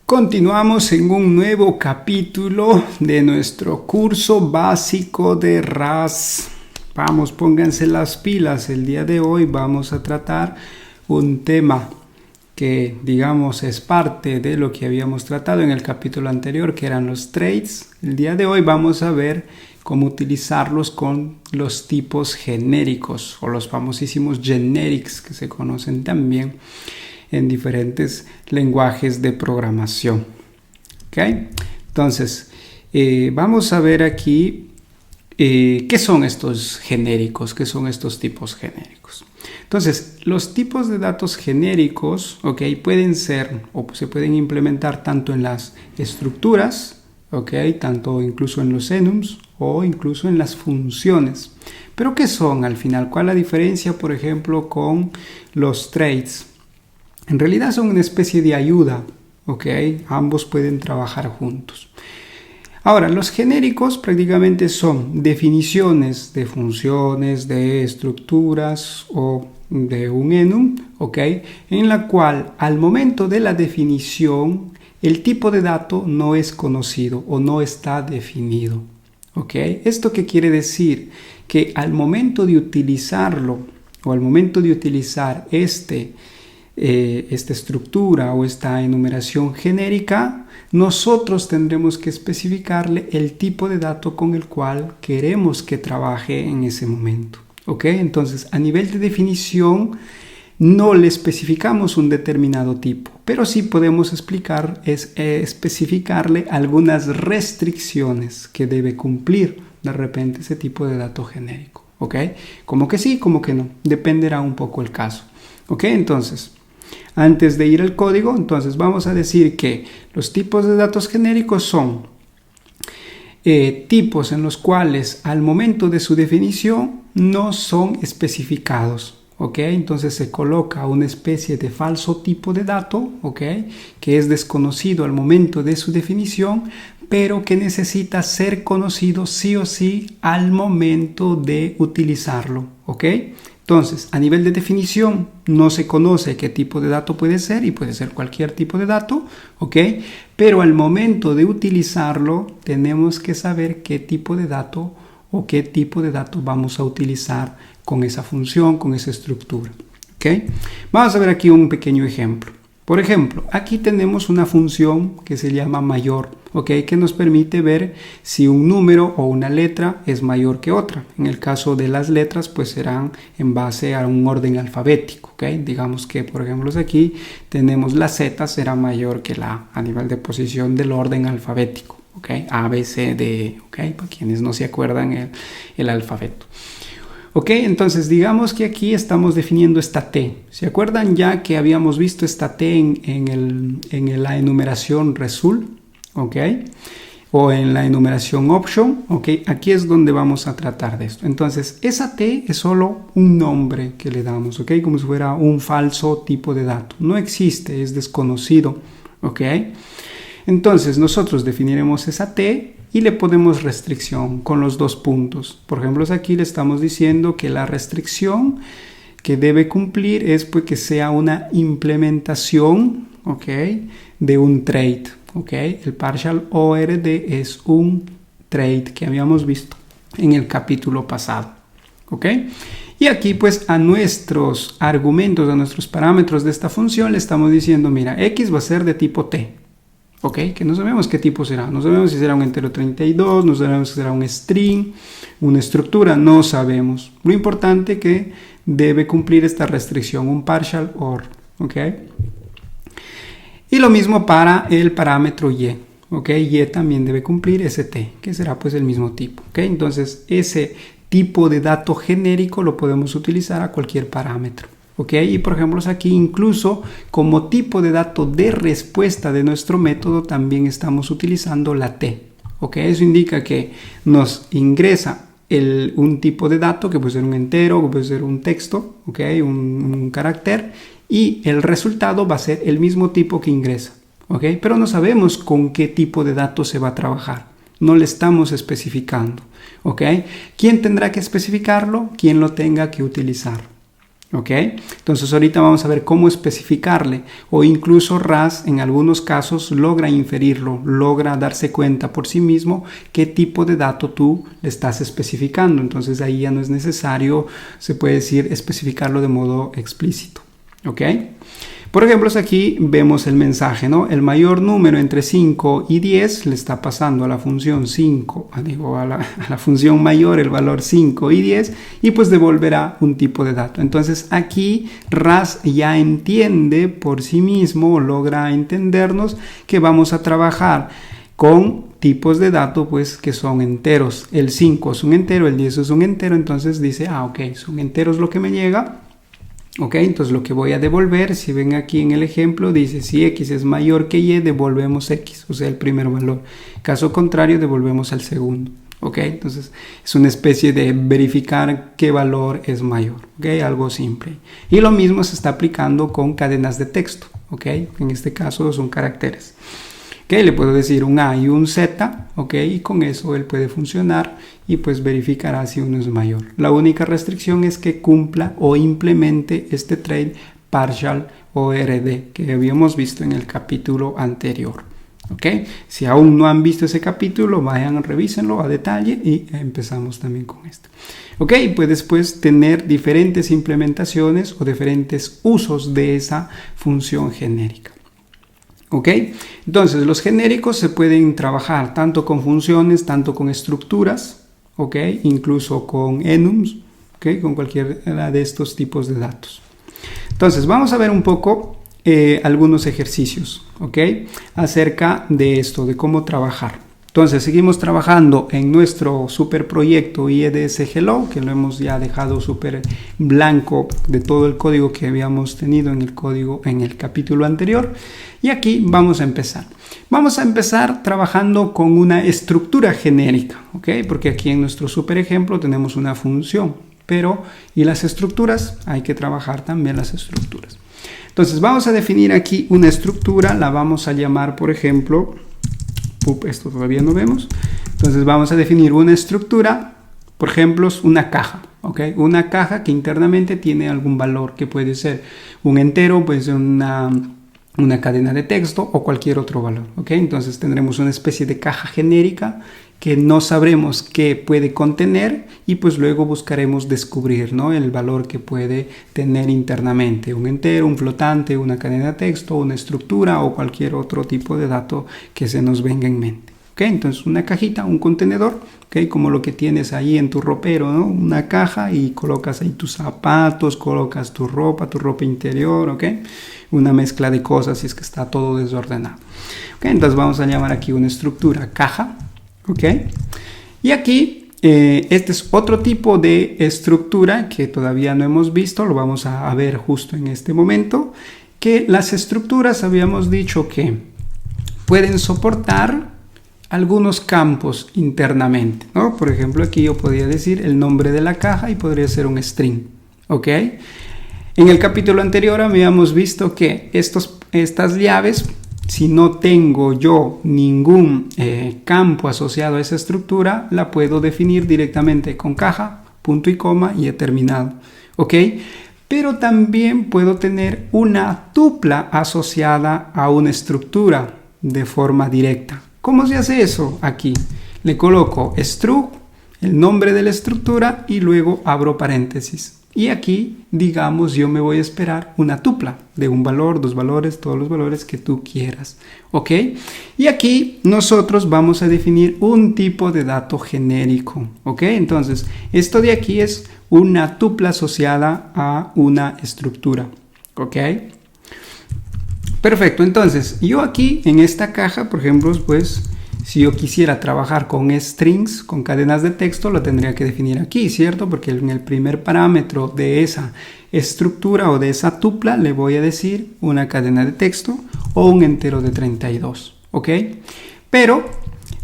Continuamos en un nuevo capítulo de nuestro curso básico de RAS. Vamos, pónganse las pilas. El día de hoy vamos a tratar un tema que, digamos, es parte de lo que habíamos tratado en el capítulo anterior, que eran los traits. El día de hoy vamos a ver cómo utilizarlos con los tipos genéricos o los famosísimos generics que se conocen también en diferentes lenguajes de programación. ¿Okay? Entonces, vamos a ver aquí qué son estos genéricos, qué son estos tipos genéricos. Entonces, los tipos de datos genéricos, ¿okay? Pueden ser o se pueden implementar tanto en las estructuras, ¿okay? Tanto incluso en los enums o incluso en las funciones. Pero ¿qué son al final? ¿Cuál es la diferencia, por ejemplo, con los traits? En realidad son una especie de ayuda, ¿ok? Ambos pueden trabajar juntos. Ahora, los genéricos prácticamente son definiciones de funciones, de estructuras o de un enum, ¿ok? En la cual al momento de la definición el tipo de dato no es conocido o no está definido, ¿ok? ¿Esto qué quiere decir? Que al momento de utilizarlo o al momento de utilizar esta estructura o esta enumeración genérica, nosotros tendremos que especificarle el tipo de dato con el cual queremos que trabaje en ese momento. ¿Ok? Entonces, a nivel de definición, no le especificamos un determinado tipo, pero sí podemos especificarle algunas restricciones que debe cumplir de repente ese tipo de dato genérico. ¿Ok? Como que sí, como que no. Dependerá un poco el caso. ¿Ok? Entonces, antes de ir al código, entonces vamos a decir que los tipos de datos genéricos son tipos en los cuales al momento de su definición no son especificados, ¿ok? Entonces se coloca una especie de falso tipo de dato, ¿ok? Que es desconocido al momento de su definición, pero que necesita ser conocido sí o sí al momento de utilizarlo, ¿ok? Entonces, a nivel de definición, no se conoce qué tipo de dato puede ser y puede ser cualquier tipo de dato, ¿ok? Pero al momento de utilizarlo, tenemos que saber qué tipo de dato o qué tipo de dato vamos a utilizar con esa función, con esa estructura, ¿ok? Vamos a ver aquí un pequeño ejemplo. Por ejemplo, aquí tenemos una función que se llama mayor, ¿ok? Que nos permite ver si un número o una letra es mayor que otra. En el caso de las letras, pues serán en base a un orden alfabético, ¿ok? Digamos que, por ejemplo, aquí tenemos la Z será mayor que la A a nivel de posición del orden alfabético, ¿ok? A, B, C, D, ¿ok? Para quienes no se acuerdan el alfabeto. Ok, entonces digamos que aquí estamos definiendo esta T. ¿Se acuerdan ya que habíamos visto esta T en la enumeración result? Ok, o en la enumeración option. Ok, aquí es donde vamos a tratar de esto. Entonces, esa T es solo un nombre que le damos, ok, como si fuera un falso tipo de dato. No existe, es desconocido, ok. Entonces, nosotros definiremos esa T y le ponemos restricción con los dos puntos. Por ejemplo, aquí le estamos diciendo que la restricción que debe cumplir es pues, que sea una implementación, ¿ok? De un trait, ¿ok? El partial ORD es un trait que habíamos visto en el capítulo pasado, ¿ok? Y aquí pues a nuestros argumentos, a nuestros parámetros de esta función le estamos diciendo, mira, X va a ser de tipo T. Ok, que no sabemos qué tipo será, no sabemos si será un entero 32, no sabemos si será un string, una estructura, no sabemos. Lo importante es que debe cumplir esta restricción, un partial OR, ok. Y lo mismo para el parámetro Y, ok, Y también debe cumplir ese T, que será pues el mismo tipo, ok. Entonces ese tipo de dato genérico lo podemos utilizar a cualquier parámetro. ¿Ok? Y por ejemplo aquí incluso como tipo de dato de respuesta de nuestro método también estamos utilizando la T. ¿Ok? Eso indica que nos ingresa un tipo de dato que puede ser un entero, que puede ser un texto, ¿ok? Un carácter, y el resultado va a ser el mismo tipo que ingresa. ¿Ok? Pero no sabemos con qué tipo de dato se va a trabajar. No le estamos especificando. ¿Ok? ¿Quién tendrá que especificarlo? Quien lo tenga que utilizar. ¿Ok? Entonces ahorita vamos a ver cómo especificarle, o incluso RAS en algunos casos logra inferirlo, logra darse cuenta por sí mismo qué tipo de dato tú le estás especificando. Entonces ahí ya no es necesario, se puede decir, especificarlo de modo explícito. ¿Ok? Por ejemplo, aquí vemos el mensaje, ¿no? El mayor número entre 5 y 10 le está pasando a la función 5, a la función mayor el valor 5 y 10, y pues devolverá un tipo de dato. Entonces aquí RAS ya entiende por sí mismo, o logra entendernos que vamos a trabajar con tipos de datos pues que son enteros. El 5 es un entero, el 10 es un entero, entonces dice, ok, son enteros lo que me llega. Ok, entonces lo que voy a devolver, si ven aquí en el ejemplo, dice si x es mayor que y, devolvemos x, o sea, el primer valor. Caso contrario, devolvemos el segundo. Ok, entonces es una especie de verificar qué valor es mayor. Ok, algo simple. Y lo mismo se está aplicando con cadenas de texto. Ok, en este caso son caracteres. Okay, le puedo decir un A y un Z, ok, y con eso él puede funcionar y pues verificará si uno es mayor. La única restricción es que cumpla o implemente este trade partial o RD que habíamos visto en el capítulo anterior. Ok, si aún no han visto ese capítulo, vayan, revísenlo a detalle y empezamos también con esto. Ok, puedes pues tener diferentes implementaciones o diferentes usos de esa función genérica. ¿Ok? Entonces, los genéricos se pueden trabajar tanto con funciones, tanto con estructuras, ¿ok? Incluso con enums, ¿ok? Con cualquiera de estos tipos de datos. Entonces, vamos a ver un poco algunos ejercicios, ¿ok? Acerca de esto, de cómo trabajar. Entonces, seguimos trabajando en nuestro super proyecto IEDS Hello, que lo hemos ya dejado súper blanco de todo el código que habíamos tenido en el capítulo anterior. Y aquí vamos a empezar. Vamos a empezar trabajando con una estructura genérica, ¿ok? Porque aquí en nuestro super ejemplo tenemos una función, y las estructuras, hay que trabajar también las estructuras. Entonces, vamos a definir aquí una estructura, la vamos a llamar, por ejemplo, esto todavía no vemos. Entonces vamos a definir una estructura, por ejemplo, una caja, ¿ok? Una caja que internamente tiene algún valor, que puede ser un entero, puede ser una cadena de texto o cualquier otro valor, ¿ok? Entonces tendremos una especie de caja genérica que no sabremos qué puede contener y pues luego buscaremos descubrir, ¿no? El valor que puede tener internamente, un entero, un flotante, una cadena de texto, una estructura o cualquier otro tipo de dato que se nos venga en mente. ¿Ok? Entonces una cajita, un contenedor, ¿ok? Como lo que tienes ahí en tu ropero, ¿no? Una caja y colocas ahí tus zapatos, colocas tu ropa interior, ¿ok? Una mezcla de cosas si es que está todo desordenado. ¿Ok? Entonces vamos a llamar aquí una estructura caja. ¿Ok? Y aquí, este es otro tipo de estructura que todavía no hemos visto, lo vamos a ver justo en este momento, que las estructuras habíamos dicho que pueden soportar algunos campos internamente, ¿no? Por ejemplo, aquí yo podría decir el nombre de la caja y podría ser un string, ¿ok? En el capítulo anterior habíamos visto que estas llaves, si no tengo yo ningún campo asociado a esa estructura, la puedo definir directamente con caja, punto y coma y he terminado. ¿Ok? Pero también puedo tener una tupla asociada a una estructura de forma directa. ¿Cómo se hace eso? Aquí le coloco struct, el nombre de la estructura y luego abro paréntesis. Y aquí, digamos, yo me voy a esperar una tupla de un valor, dos valores, todos los valores que tú quieras. ¿Ok? Y aquí nosotros vamos a definir un tipo de dato genérico. ¿Ok? Entonces, esto de aquí es una tupla asociada a una estructura. ¿Ok? Perfecto. Entonces, yo aquí en esta caja, por ejemplo, pues si yo quisiera trabajar con strings, con cadenas de texto, lo tendría que definir aquí, ¿cierto? Porque en el primer parámetro de esa estructura o de esa tupla le voy a decir una cadena de texto o un entero de 32, ¿ok? Pero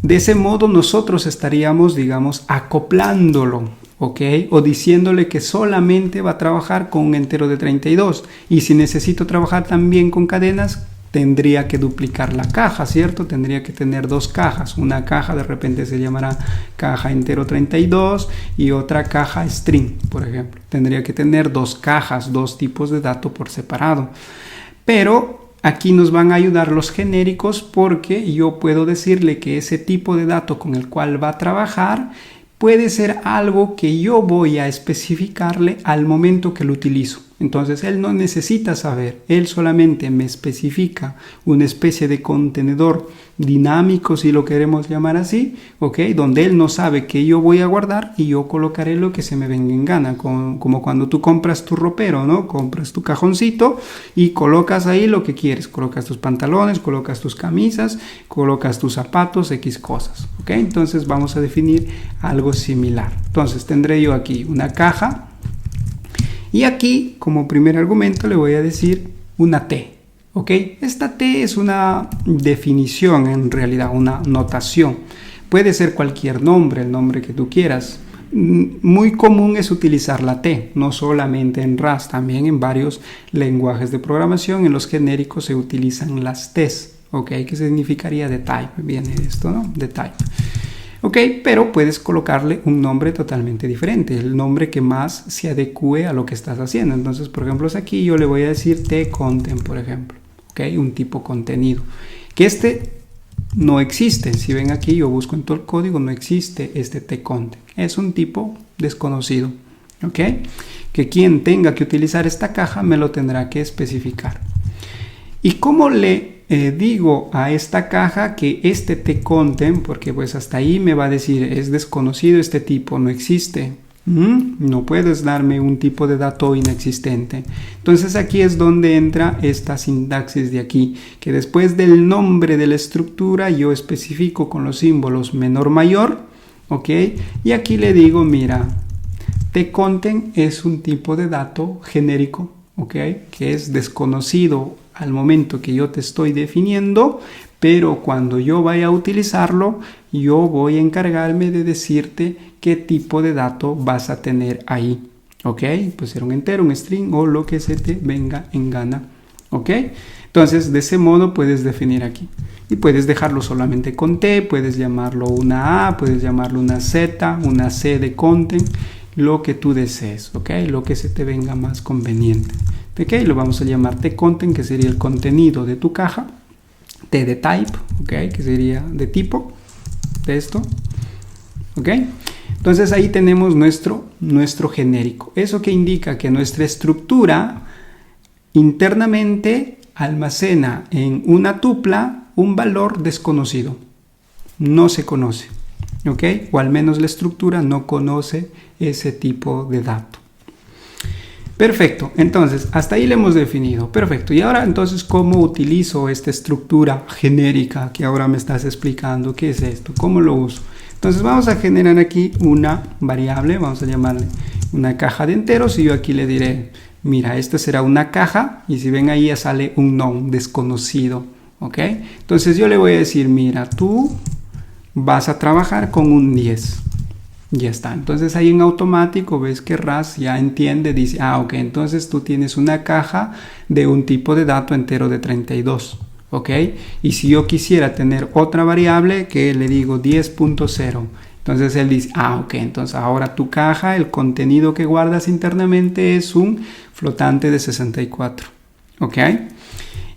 de ese modo nosotros estaríamos, digamos, acoplándolo, ¿ok? O diciéndole que solamente va a trabajar con un entero de 32 y si necesito trabajar también con cadenas, tendría que duplicar la caja, ¿cierto? Tendría que tener dos cajas. Una caja de repente se llamará caja entero 32 y otra caja string, por ejemplo. Tendría que tener dos cajas, dos tipos de dato por separado. Pero aquí nos van a ayudar los genéricos porque yo puedo decirle que ese tipo de dato con el cual va a trabajar puede ser algo que yo voy a especificarle al momento que lo utilizo. Entonces él no necesita saber, él solamente me especifica una especie de contenedor dinámico, si lo queremos llamar así, ¿ok? Donde él no sabe que yo voy a guardar y yo colocaré lo que se me venga en gana, como cuando tú compras tu ropero, ¿no? Compras tu cajoncito y colocas ahí lo que quieres, colocas tus pantalones, colocas tus camisas, colocas tus zapatos, X cosas, ¿ok? Entonces vamos a definir algo similar. Entonces tendré yo aquí una caja. Y aquí, como primer argumento, le voy a decir una T, ¿ok? Esta T es una definición, en realidad, una notación. Puede ser cualquier nombre, el nombre que tú quieras. Muy común es utilizar la T, no solamente en Rust, también en varios lenguajes de programación. En los genéricos se utilizan las T's, ¿ok? ¿Qué significaría de type? Viene esto, ¿no? De type. Ok, pero puedes colocarle un nombre totalmente diferente, el nombre que más se adecue a lo que estás haciendo. Entonces, por ejemplo, aquí yo le voy a decir tContent, por ejemplo, ok, un tipo contenido, que este no existe. Si ven aquí, yo busco en todo el código, no existe este tContent, es un tipo desconocido, ok, que quien tenga que utilizar esta caja me lo tendrá que especificar. ¿Y cómo le digo a esta caja que este tContent, porque pues hasta ahí me va a decir es desconocido, este tipo no existe? No puedes darme un tipo de dato inexistente. Entonces aquí es donde entra esta sintaxis de aquí, que después del nombre de la estructura yo especifico con los símbolos menor mayor, ok, y aquí le digo, mira, tContent es un tipo de dato genérico, ok, que es desconocido al momento que yo te estoy definiendo, pero cuando yo vaya a utilizarlo, yo voy a encargarme de decirte qué tipo de dato vas a tener ahí, ¿ok? Puede ser un entero, un string o lo que se te venga en gana, ¿ok? Entonces, de ese modo puedes definir aquí. Y puedes dejarlo solamente con T, puedes llamarlo una A, puedes llamarlo una Z, una C de content, lo que tú desees, ¿ok? Lo que se te venga más conveniente. Ok, lo vamos a llamar tContent, que sería el contenido de tu caja. T de type, ok, que sería de tipo de esto. Ok, entonces ahí tenemos nuestro genérico. Eso que indica que nuestra estructura internamente almacena en una tupla un valor desconocido. No se conoce, ok, o al menos la estructura no conoce ese tipo de dato. Perfecto, entonces hasta ahí le hemos definido. Perfecto, y ahora entonces, ¿cómo utilizo esta estructura genérica que ahora me estás explicando? ¿Qué es esto? ¿Cómo lo uso? Entonces vamos a generar aquí una variable, vamos a llamarle una caja de enteros y yo aquí le diré, mira, esta será una caja y si ven ahí ya sale un unknown, desconocido, ¿ok? Entonces yo le voy a decir, mira, tú vas a trabajar con un 10. Ya está, entonces ahí en automático ves que Rust ya entiende, dice, ok, entonces tú tienes una caja de un tipo de dato entero de 32, ok, y si yo quisiera tener otra variable que le digo 10.0, entonces él dice, ok, entonces ahora tu caja, el contenido que guardas internamente es un flotante de 64, ok,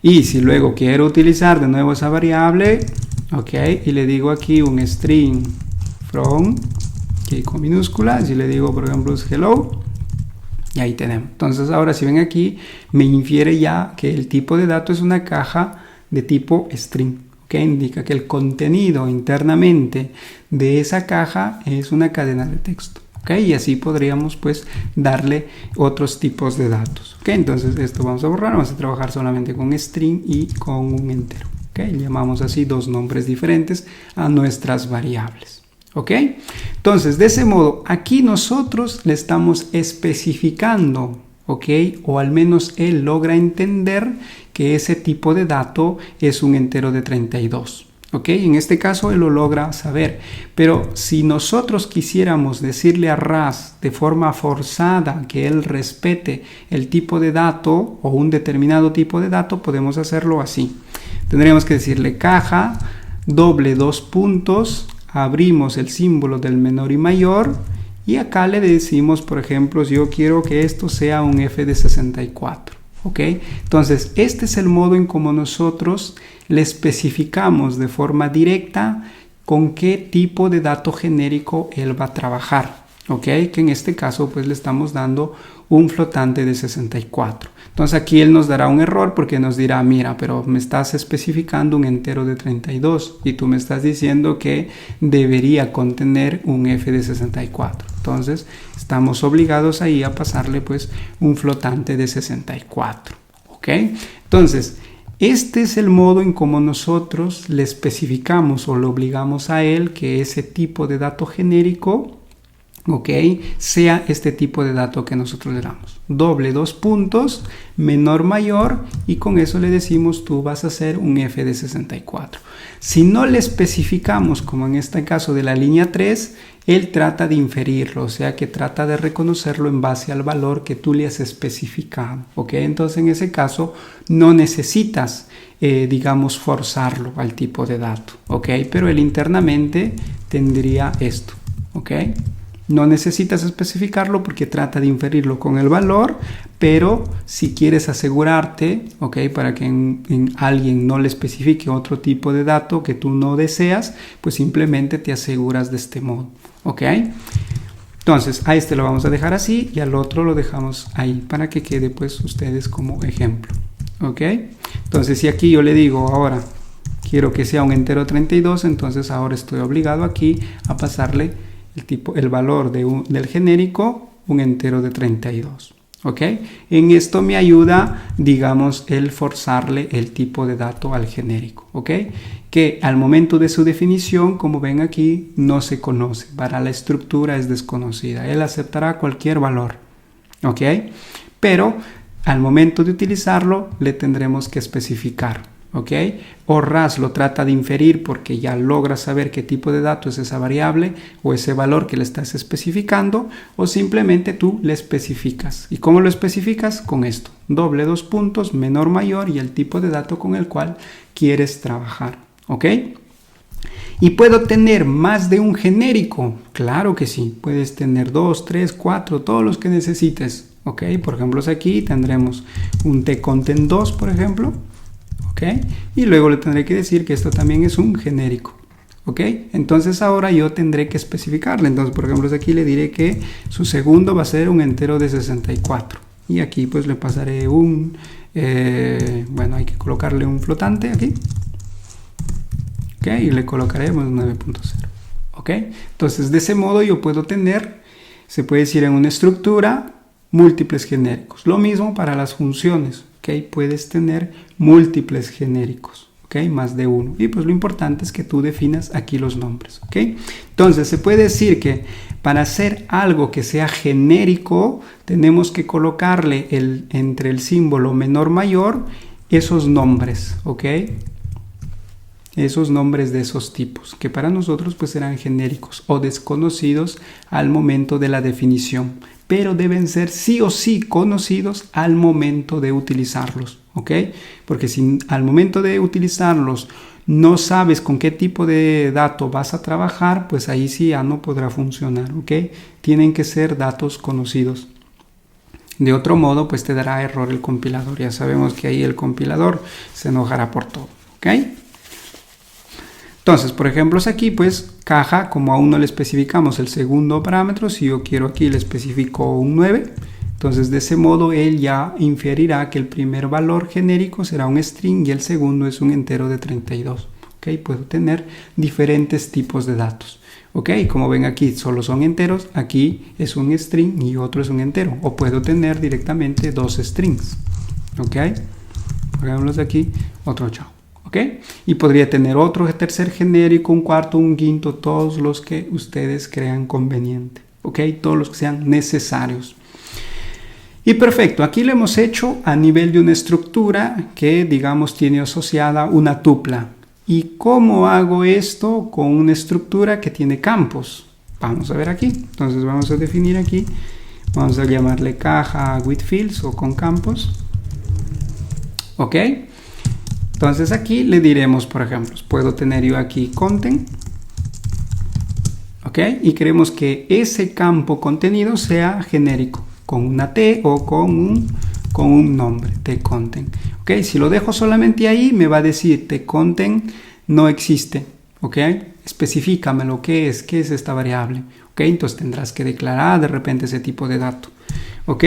y si luego quiero utilizar de nuevo esa variable, ok, y le digo aquí un string from, aquí con minúsculas, y le digo por ejemplo hello, y ahí tenemos. Entonces ahora si ven aquí me infiere ya que el tipo de dato es una caja de tipo string, que indica que el contenido internamente de esa caja es una cadena de texto, y así podríamos pues darle otros tipos de datos, entonces esto vamos a borrar, vamos a trabajar solamente con string y con un entero, llamamos así dos nombres diferentes a nuestras variables. ¿Ok? Entonces, de ese modo, aquí nosotros le estamos especificando, ¿ok? O al menos él logra entender que ese tipo de dato es un entero de 32. ¿Ok? En este caso él lo logra saber. Pero si nosotros quisiéramos decirle a RAS de forma forzada que él respete el tipo de dato o un determinado tipo de dato, podemos hacerlo así. Tendríamos que decirle caja, doble dos puntos, abrimos el símbolo del menor y mayor y acá le decimos, por ejemplo, yo quiero que esto sea un f de 64. ¿Ok? Entonces, este es el modo en cómo nosotros le especificamos de forma directa con qué tipo de dato genérico él va a trabajar. ¿Ok? Que en este caso pues le estamos dando un flotante de 64. Entonces aquí él nos dará un error porque nos dirá, mira, pero me estás especificando un entero de 32 y tú me estás diciendo que debería contener un f de 64. Entonces estamos obligados ahí a pasarle pues un flotante de 64. ¿Ok? Entonces este es el modo en cómo nosotros le especificamos o le obligamos a él que ese tipo de dato genérico, ¿ok?, sea este tipo de dato que nosotros le damos. Doble dos puntos, menor mayor, y con eso le decimos tú vas a hacer un f de 64. Si no le especificamos, como en este caso de la línea 3, él trata de inferirlo, o sea que trata de reconocerlo en base al valor que tú le has especificado. ¿Ok? Entonces en ese caso no necesitas, digamos, forzarlo al tipo de dato. ¿Ok? Pero él internamente tendría esto. ¿Ok? No necesitas especificarlo porque trata de inferirlo con el valor, pero si quieres asegurarte, ¿ok?, para que en alguien no le especifique otro tipo de dato que tú no deseas, pues simplemente te aseguras de este modo, ¿ok? Entonces, a este lo vamos a dejar así y al otro lo dejamos ahí para que quede pues ustedes como ejemplo, ¿ok? Entonces, si aquí yo le digo ahora, quiero que sea un entero 32, entonces ahora estoy obligado aquí a pasarle el valor del genérico, un entero de 32. ¿Ok? En esto me ayuda, digamos, el forzarle el tipo de dato al genérico. ¿Ok? Que al momento de su definición, como ven aquí, no se conoce. Para la estructura es desconocida. Él aceptará cualquier valor. ¿Ok? Pero al momento de utilizarlo, le tendremos que especificar. ¿Ok? O RAS lo trata de inferir porque ya logra saber qué tipo de dato es esa variable o ese valor que le estás especificando, o simplemente tú le especificas. ¿Y cómo lo especificas? Con esto, doble dos puntos, menor mayor y el tipo de dato con el cual quieres trabajar. ¿Ok? ¿Y puedo tener más de un genérico? Claro que sí, puedes tener 2, 3, 4, todos los que necesites. ¿Ok? Por ejemplo, aquí tendremos un tcontent 2, por ejemplo. ¿Okay? Y luego le tendré que decir que esto también es un genérico. ¿Ok? Entonces ahora yo tendré que especificarle. Entonces, por ejemplo, aquí le diré que su segundo va a ser un entero de 64. Y aquí pues le pasaré un... bueno, hay que colocarle un flotante aquí. ¿Ok? Y le colocaremos 9.0. ¿Ok? Entonces, de ese modo yo puedo tener, se puede decir en una estructura, múltiples genéricos. Lo mismo para las funciones. ¿Okay? Puedes tener múltiples genéricos, ¿okay? Más de uno. Y pues lo importante es que tú definas aquí los nombres, ¿okay? Entonces se puede decir que para hacer algo que sea genérico, tenemos que colocarle entre el símbolo menor mayor esos nombres, ¿ok? Esos nombres de esos tipos, que para nosotros pues serán genéricos o desconocidos al momento de la definición, pero deben ser sí o sí conocidos al momento de utilizarlos, ¿ok? Porque si al momento de utilizarlos no sabes con qué tipo de dato vas a trabajar, pues ahí sí ya no podrá funcionar, ¿ok? Tienen que ser datos conocidos. De otro modo, pues te dará error el compilador. Ya sabemos que ahí el compilador se enojará por todo, ¿ok? Entonces, por ejemplo, aquí pues caja, como aún no le especificamos el segundo parámetro, si yo quiero aquí le especifico un 9, entonces de ese modo él ya inferirá que el primer valor genérico será un string y el segundo es un entero de 32. ¿Ok? Puedo tener diferentes tipos de datos. ¿Ok? Como ven aquí solo son enteros, aquí es un string y otro es un entero. O puedo tener directamente dos strings. ¿Ok? Por ejemplo, aquí otro chao. ¿Ok? Y podría tener otro tercer genérico, un cuarto, un quinto, todos los que ustedes crean conveniente. ¿Ok? Todos los que sean necesarios. Y perfecto, aquí lo hemos hecho a nivel de una estructura que, digamos, tiene asociada una tupla. ¿Y cómo hago esto con una estructura que tiene campos? Vamos a ver aquí. Entonces vamos a definir aquí. Vamos a llamarle caja with fields o con campos. ¿Ok? Entonces aquí le diremos, por ejemplo, puedo tener yo aquí content. ¿Ok? Y queremos que ese campo contenido sea genérico, con una T o con un nombre, tContent. ¿Ok? Si lo dejo solamente ahí, me va a decir tContent no existe. ¿Ok? Especifícame lo que es, qué es esta variable. ¿Ok? Entonces tendrás que declarar de repente ese tipo de dato. ¿Ok?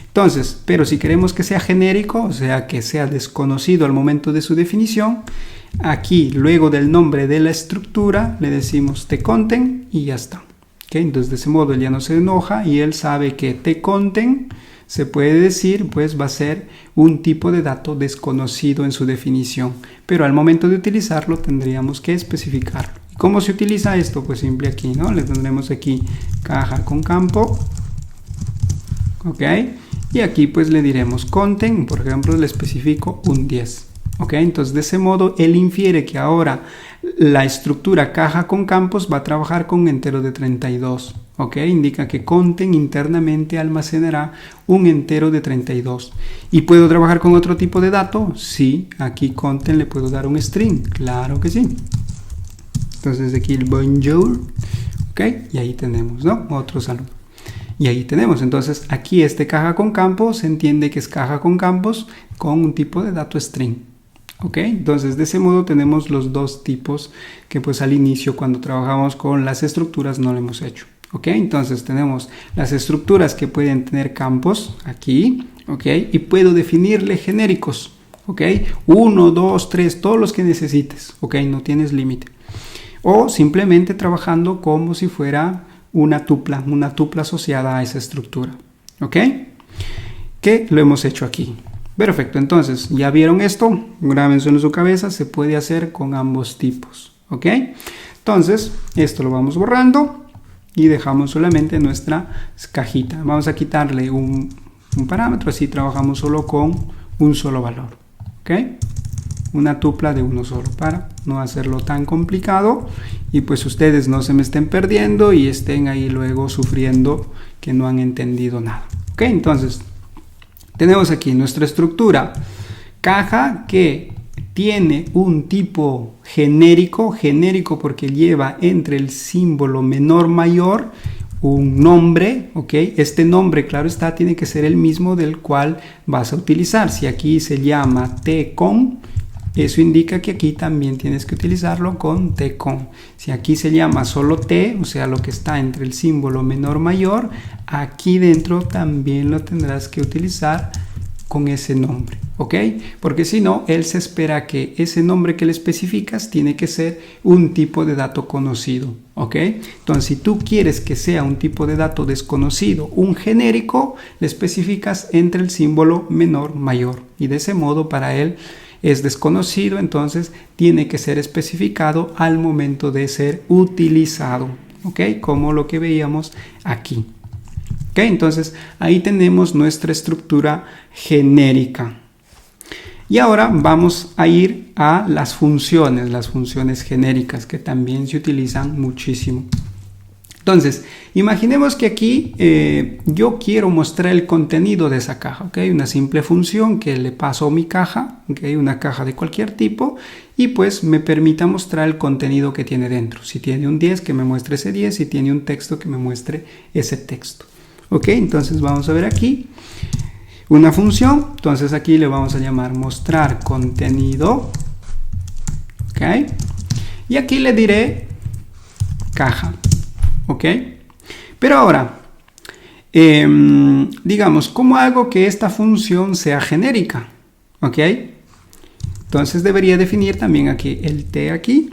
Entonces, pero si queremos que sea genérico, o sea, que sea desconocido al momento de su definición, aquí, luego del nombre de la estructura, le decimos tContent y ya está. ¿Ok? Entonces, de ese modo él ya no se enoja y él sabe que tContent se puede decir, pues va a ser un tipo de dato desconocido en su definición, pero al momento de utilizarlo tendríamos que especificarlo. ¿Y cómo se utiliza esto? Pues simple aquí, ¿no? Le tendremos aquí caja con campo, ¿ok? Y aquí pues le diremos content, por ejemplo, le especifico un 10, ¿ok? Entonces de ese modo él infiere que ahora la estructura caja con campos va a trabajar con un entero de 32, ¿ok? Indica que content internamente almacenará un entero de 32. ¿Y puedo trabajar con otro tipo de dato? Sí, aquí content le puedo dar un string, claro que sí. Entonces aquí el bonjour, ¿ok? Y ahí tenemos, ¿no? Otro saludo. Y ahí tenemos, entonces aquí este caja con campos se entiende que es caja con campos con un tipo de dato string. ¿Ok? Entonces de ese modo tenemos los dos tipos que pues al inicio cuando trabajamos con las estructuras no lo hemos hecho. ¿Ok? Entonces tenemos las estructuras que pueden tener campos aquí, ¿ok? Y puedo definirle genéricos, ¿ok? 1, 2, 3, todos los que necesites, ¿ok? No tienes límite. O simplemente trabajando como si fuera una tupla asociada a esa estructura, ¿ok? Que lo hemos hecho aquí. Perfecto, entonces, ¿ya vieron esto? Grábense en su cabeza, se puede hacer con ambos tipos, ¿ok? Entonces, esto lo vamos borrando y dejamos solamente nuestra cajita. Vamos a quitarle un parámetro, así trabajamos solo con un solo valor, ¿ok? Una tupla de uno solo para no hacerlo tan complicado y pues ustedes no se me estén perdiendo y estén ahí luego sufriendo que no han entendido nada. Ok, entonces tenemos aquí nuestra estructura caja que tiene un tipo genérico porque lleva entre el símbolo menor mayor un nombre, ok, este nombre claro está tiene que ser el mismo del cual vas a utilizar. Si aquí se llama tcon, eso indica que aquí también tienes que utilizarlo con tcon. Si aquí se llama solo t, o sea, lo que está entre el símbolo menor mayor, aquí dentro también lo tendrás que utilizar con ese nombre, ¿ok? Porque si no, él se espera que ese nombre que le especificas tiene que ser un tipo de dato conocido, ¿ok? Entonces, si tú quieres que sea un tipo de dato desconocido, un genérico, le especificas entre el símbolo menor mayor y de ese modo para él es desconocido, entonces tiene que ser especificado al momento de ser utilizado, ¿ok? Como lo que veíamos aquí. ¿Ok? Entonces ahí tenemos nuestra estructura genérica. Y ahora vamos a ir a las funciones genéricas que también se utilizan muchísimo. Entonces, imaginemos que aquí yo quiero mostrar el contenido de esa caja, ¿ok? Una simple función que le paso a mi caja, ¿ok? Una caja de cualquier tipo y pues me permita mostrar el contenido que tiene dentro. Si tiene un 10, que me muestre ese 10, si tiene un texto, que me muestre ese texto. ¿Ok? Entonces vamos a ver aquí una función, entonces aquí le vamos a llamar mostrar contenido, ¿ok? Y aquí le diré caja. ¿Ok? Pero ahora, digamos, ¿cómo hago que esta función sea genérica? ¿Ok? Entonces debería definir también aquí el t aquí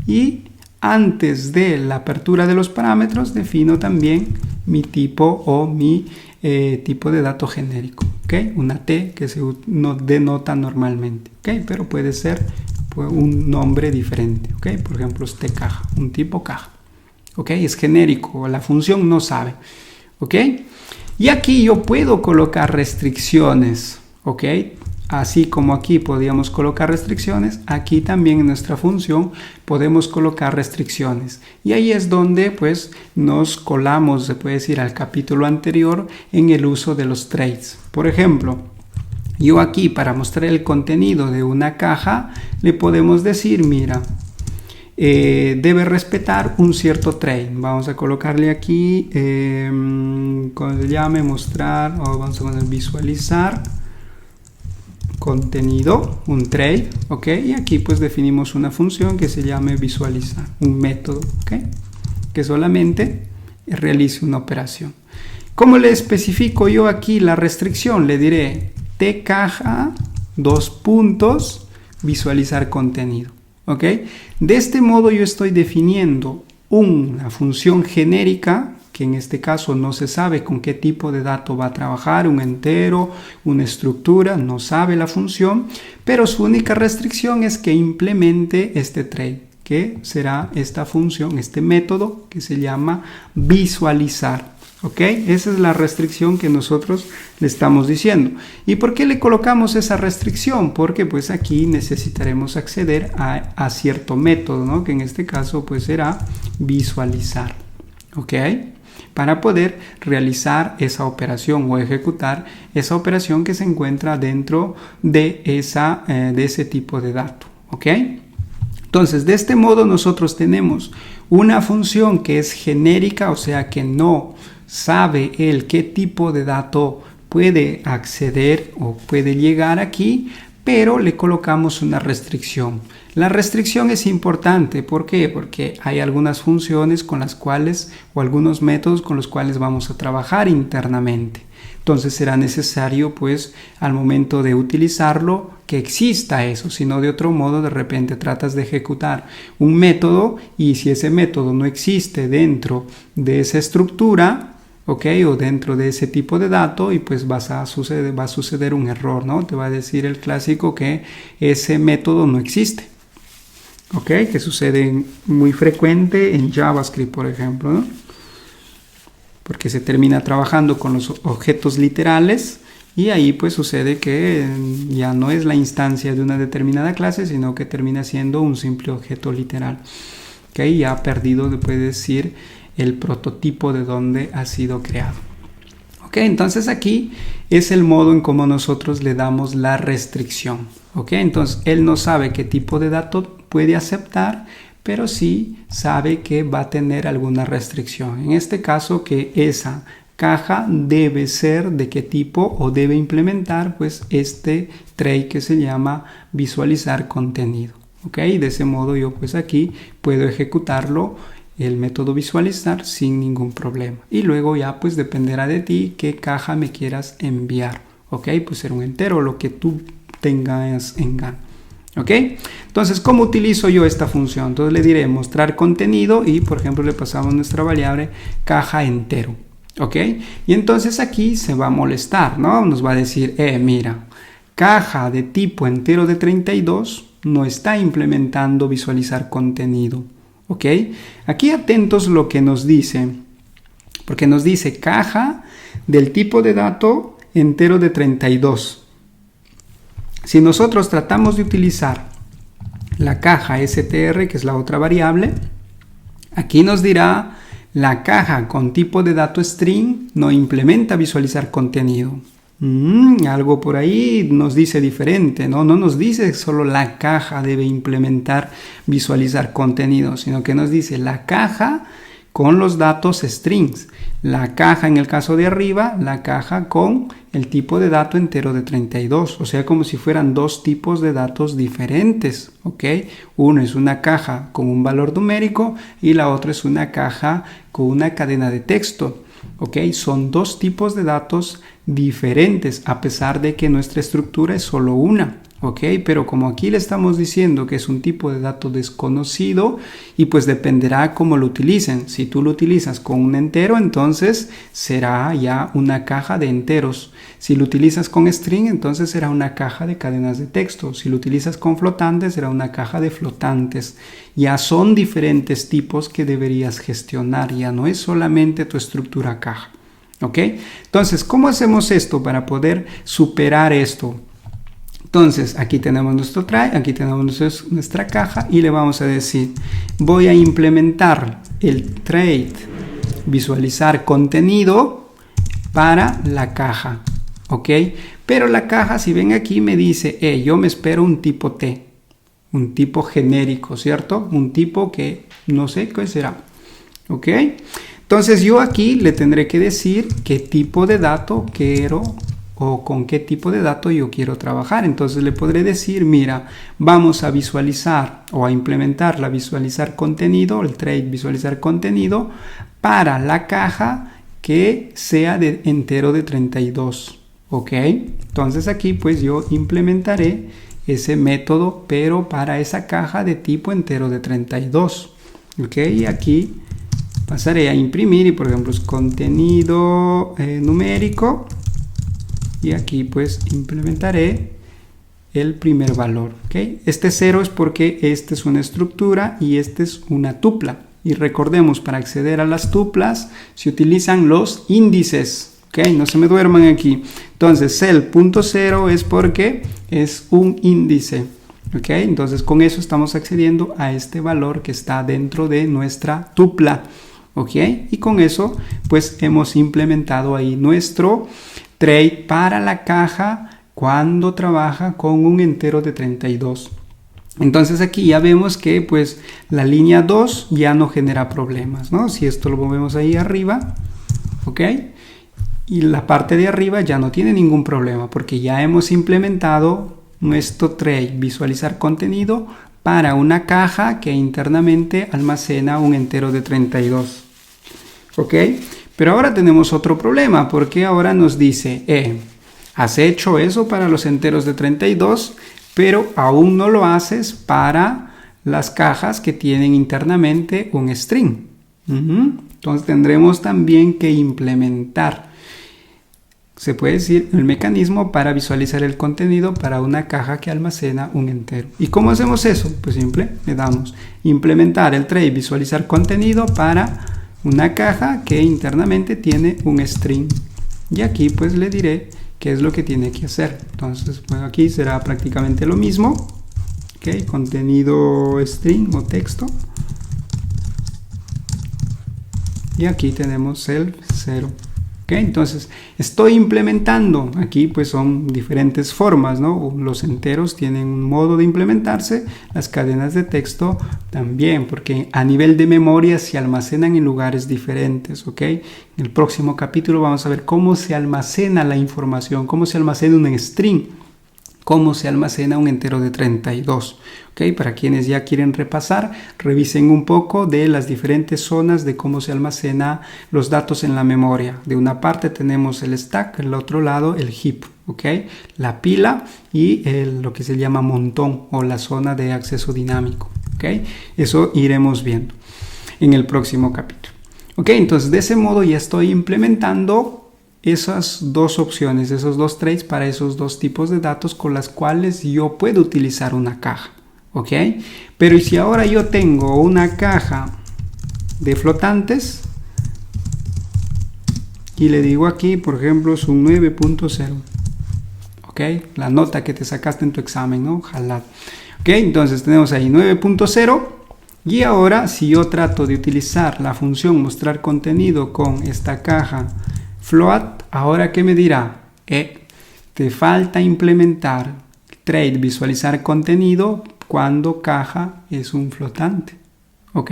y antes de la apertura de los parámetros defino también mi tipo o mi tipo de dato genérico. ¿Ok? Una t que se denota normalmente. ¿Ok? Pero puede ser pues, un nombre diferente. ¿Ok? Por ejemplo, es tcaja, un tipo caja. ¿Ok? Es genérico, la función no sabe. ¿Ok? Y aquí yo puedo colocar restricciones. ¿Ok? Así como aquí podíamos colocar restricciones, aquí también en nuestra función podemos colocar restricciones. Y ahí es donde pues nos colamos, se puede decir, al capítulo anterior en el uso de los traits. Por ejemplo, yo aquí para mostrar el contenido de una caja le podemos decir, mira, debe respetar un cierto trait. Vamos a colocarle aquí, cuando se llame mostrar, o vamos a poner visualizar contenido, un trait, ok, y aquí pues definimos una función que se llame visualizar, un método, ok, que solamente realice una operación. ¿Cómo le especifico yo aquí la restricción? Le diré tcaja, dos puntos, visualizar contenido, ok. De este modo yo estoy definiendo una función genérica, que en este caso no se sabe con qué tipo de dato va a trabajar, un entero, una estructura, no sabe la función, pero su única restricción es que implemente este trait, que será esta función, este método que se llama visualizar. ¿Ok? Esa es la restricción que nosotros le estamos diciendo. ¿Y por qué le colocamos esa restricción? Porque pues aquí necesitaremos acceder a cierto método, ¿no? Que en este caso pues será visualizar. ¿Ok? Para poder realizar esa operación o ejecutar esa operación que se encuentra dentro de ese tipo de dato. ¿Ok? Entonces, de este modo nosotros tenemos una función que es genérica, o sea que no sabe él qué tipo de dato puede acceder o puede llegar aquí, pero le colocamos una restricción. La restricción es importante, ¿por qué? Porque hay algunas funciones con las cuales o algunos métodos con los cuales vamos a trabajar internamente. Entonces será necesario pues al momento de utilizarlo que exista eso, si no de otro modo de repente tratas de ejecutar un método y si ese método no existe dentro de esa estructura, ¿ok? O dentro de ese tipo de dato y pues va a suceder un error, ¿no? Te va a decir el clásico que ese método no existe, ¿ok? Que sucede muy frecuente en JavaScript, por ejemplo, ¿no? Porque se termina trabajando con los objetos literales y ahí pues sucede que ya no es la instancia de una determinada clase, sino que termina siendo un simple objeto literal, ¿ok? Ya ha perdido, se puede decir, el prototipo de donde ha sido creado. ¿Ok? Entonces aquí es el modo en cómo nosotros le damos la restricción. ¿Ok? Entonces él no sabe qué tipo de dato puede aceptar, pero sí sabe que va a tener alguna restricción. En este caso que esa caja debe ser de qué tipo o debe implementar pues este trait que se llama visualizar contenido. ¿Ok? De ese modo yo pues aquí puedo ejecutarlo el método visualizar sin ningún problema y luego ya pues dependerá de ti qué caja me quieras enviar, ok, pues ser un entero, lo que tú tengas en gana, ok. Entonces, ¿cómo utilizo yo esta función? Entonces le diré mostrar contenido y por ejemplo le pasamos nuestra variable caja entero, ok, y entonces aquí se va a molestar, ¿no? Nos va a decir, mira, caja de tipo entero de 32 no está implementando visualizar contenido. ¿Ok? Aquí atentos lo que nos dice, porque nos dice caja del tipo de dato entero de 32. Si nosotros tratamos de utilizar la caja str, que es la otra variable, aquí nos dirá la caja con tipo de dato string no implementa visualizar contenido. Algo por ahí nos dice diferente, ¿no? No nos dice solo la caja debe implementar visualizar contenido, sino que nos dice la caja con los datos strings, la caja en el caso de arriba, la caja con el tipo de dato entero de 32, o sea como si fueran dos tipos de datos diferentes, ¿ok? Uno es una caja con un valor numérico y la otra es una caja con una cadena de texto. ¿Ok? Son dos tipos de datos diferentes a pesar de que nuestra estructura es solo una. ¿Ok? Pero como aquí le estamos diciendo que es un tipo de dato desconocido y pues dependerá cómo lo utilicen. Si tú lo utilizas con un entero, entonces será ya una caja de enteros. Si lo utilizas con string, entonces será una caja de cadenas de texto. Si lo utilizas con flotantes, será una caja de flotantes. Ya son diferentes tipos que deberías gestionar. Ya no es solamente tu estructura caja. ¿Ok? Entonces, ¿cómo hacemos esto para poder superar esto? Entonces, aquí tenemos nuestro trade, aquí tenemos nuestra caja y le vamos a decir, voy a implementar el trade, visualizar contenido para la caja, ¿ok? Pero la caja, si ven aquí, me dice, yo me espero un tipo T, un tipo genérico, ¿cierto? Un tipo que no sé qué será, ¿ok? Entonces, yo aquí le tendré que decir qué tipo de dato quiero o con qué tipo de dato yo quiero trabajar. Entonces le podré decir, mira, vamos a visualizar o a implementar la visualizar contenido, el trade visualizar contenido para la caja que sea de entero de 32, ¿ok? Entonces aquí pues yo implementaré ese método, pero para esa caja de tipo entero de 32, ¿ok? Y aquí pasaré a imprimir y por ejemplo es contenido numérico. Y aquí pues implementaré el primer valor, ¿ok? Este 0 es porque esta es una estructura y esta es una tupla. Y recordemos, para acceder a las tuplas se utilizan los índices, ¿ok? No se me duerman aquí. Entonces, cell.0 es porque es un índice, ¿ok? Entonces, con eso estamos accediendo a este valor que está dentro de nuestra tupla, ¿ok? Y con eso, pues hemos implementado ahí nuestro trade para la caja cuando trabaja con un entero de 32. Entonces aquí ya vemos que pues la línea 2 ya no genera problemas, ¿no? Si esto lo movemos ahí arriba, ¿ok? Y la parte de arriba ya no tiene ningún problema porque ya hemos implementado nuestro trade visualizar contenido para una caja que internamente almacena un entero de 32, ¿ok? Pero ahora tenemos otro problema, porque ahora nos dice, has hecho eso para los enteros de 32, pero aún no lo haces para las cajas que tienen internamente un string. Entonces tendremos también que implementar, se puede decir, el mecanismo para visualizar el contenido para una caja que almacena un entero. ¿Y cómo hacemos eso? Pues simple, le damos implementar el trade visualizar contenido para una caja que internamente tiene un string y aquí pues le diré qué es lo que tiene que hacer. Entonces bueno, aquí será prácticamente lo mismo, ¿ok? Contenido string o texto y aquí tenemos el 0. ¿Okay? Entonces estoy implementando, aquí pues son diferentes formas, ¿no? Los enteros tienen un modo de implementarse, las cadenas de texto también, porque a nivel de memoria se almacenan en lugares diferentes, ¿ok? En el próximo capítulo vamos a ver cómo se almacena la información, cómo se almacena un string, cómo se almacena un entero de 32. ¿Okay? Para quienes ya quieren repasar, revisen un poco de las diferentes zonas de cómo se almacena los datos en la memoria. De una parte tenemos el stack, del otro lado el heap, ¿okay? La pila y lo que se llama montón o la zona de acceso dinámico. ¿Okay? Eso iremos viendo en el próximo capítulo. ¿Okay? Entonces de ese modo ya estoy implementando esas dos opciones, esos dos trades para esos dos tipos de datos con las cuales yo puedo utilizar una caja, ¿ok? Pero ¿y si ahora yo tengo una caja de flotantes y le digo aquí, por ejemplo, es un 9.0, ¿ok? La nota que te sacaste en tu examen, ¿no? Ojalá. ¿Ok? Entonces tenemos ahí 9.0 y ahora si yo trato de utilizar la función mostrar contenido con esta caja float, ahora ¿qué me dirá? Te falta implementar trade visualizar contenido cuando caja es un flotante, ¿ok?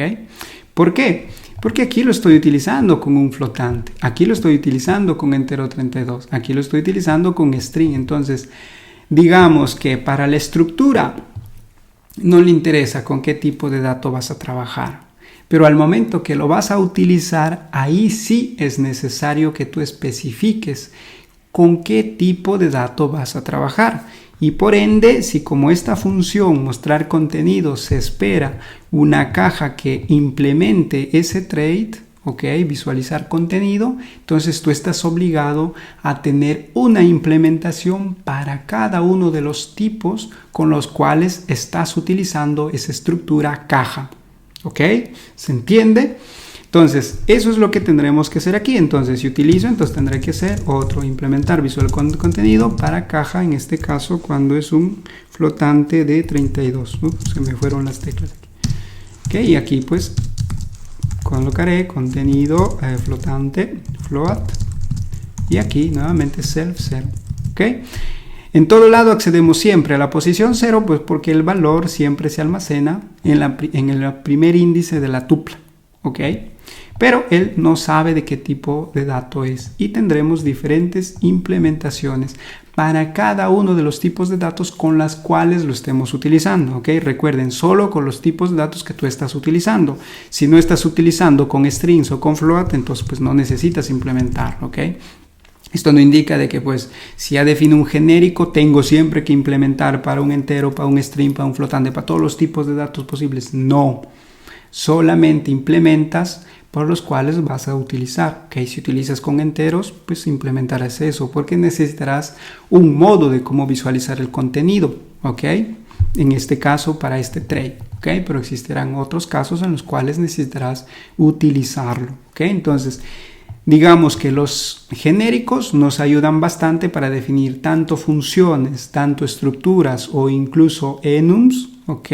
¿Por qué? Porque aquí lo estoy utilizando con un flotante, aquí lo estoy utilizando con entero 32, aquí lo estoy utilizando con string. Entonces digamos que para la estructura no le interesa con qué tipo de dato vas a trabajar. Pero al momento que lo vas a utilizar, ahí sí es necesario que tú especifiques con qué tipo de dato vas a trabajar. Y por ende, si como esta función mostrar contenido se espera una caja que implemente ese trade, ¿ok? Visualizar contenido, entonces tú estás obligado a tener una implementación para cada uno de los tipos con los cuales estás utilizando esa estructura caja. ¿Ok? ¿Se entiende? Entonces, eso es lo que tendremos que hacer aquí. Entonces, si utilizo, entonces tendré que hacer otro, implementar visual contenido para caja, en este caso, cuando es un flotante de 32. Se me fueron las teclas aquí. Ok, y aquí pues colocaré contenido flotante, float, y aquí nuevamente self 0. Ok. En todo lado accedemos siempre a la posición 0, pues porque el valor siempre se almacena en el primer índice de la tupla. ¿Ok? Pero él no sabe de qué tipo de dato es y tendremos diferentes implementaciones para cada uno de los tipos de datos con las cuales lo estemos utilizando. ¿Ok? Recuerden, solo con los tipos de datos que tú estás utilizando. Si no estás utilizando con strings o con float, entonces pues no necesitas implementarlo. ¿Ok? Esto no indica de que pues si ya defino un genérico tengo siempre que implementar para un entero, para un string, para un flotante, para todos los tipos de datos posibles. No, solamente implementas por los cuales vas a utilizar. ¿Okay? Si utilizas con enteros, pues implementarás eso porque necesitarás un modo de cómo visualizar el contenido. ¿Ok? En este caso para este trade. ¿Ok? Pero existirán otros casos en los cuales necesitarás utilizarlo. ¿Ok? Entonces, digamos que los genéricos nos ayudan bastante para definir tanto funciones, tanto estructuras o incluso enums, ¿ok?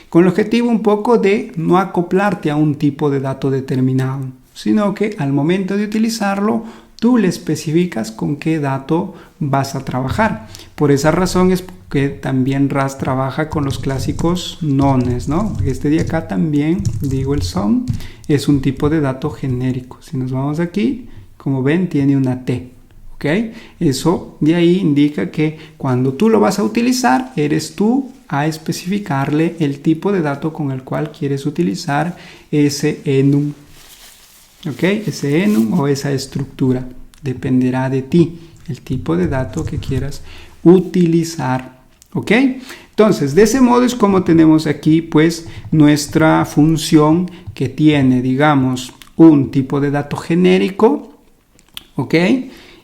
Con el objetivo un poco de no acoplarte a un tipo de dato determinado, sino que al momento de utilizarlo, tú le especificas con qué dato vas a trabajar. Por esa razón es que también RAS trabaja con los clásicos nones, ¿no? Este de acá también, digo el sum, es un tipo de dato genérico. Si nos vamos aquí, como ven, tiene una T, ¿ok? Eso de ahí indica que cuando tú lo vas a utilizar, eres tú a especificarle el tipo de dato con el cual quieres utilizar ese enum, ¿ok? Ese enum o esa estructura. Dependerá de ti el tipo de dato que quieras utilizar. ¿Ok? Entonces, de ese modo es como tenemos aquí pues nuestra función que tiene, digamos, un tipo de dato genérico, ¿ok?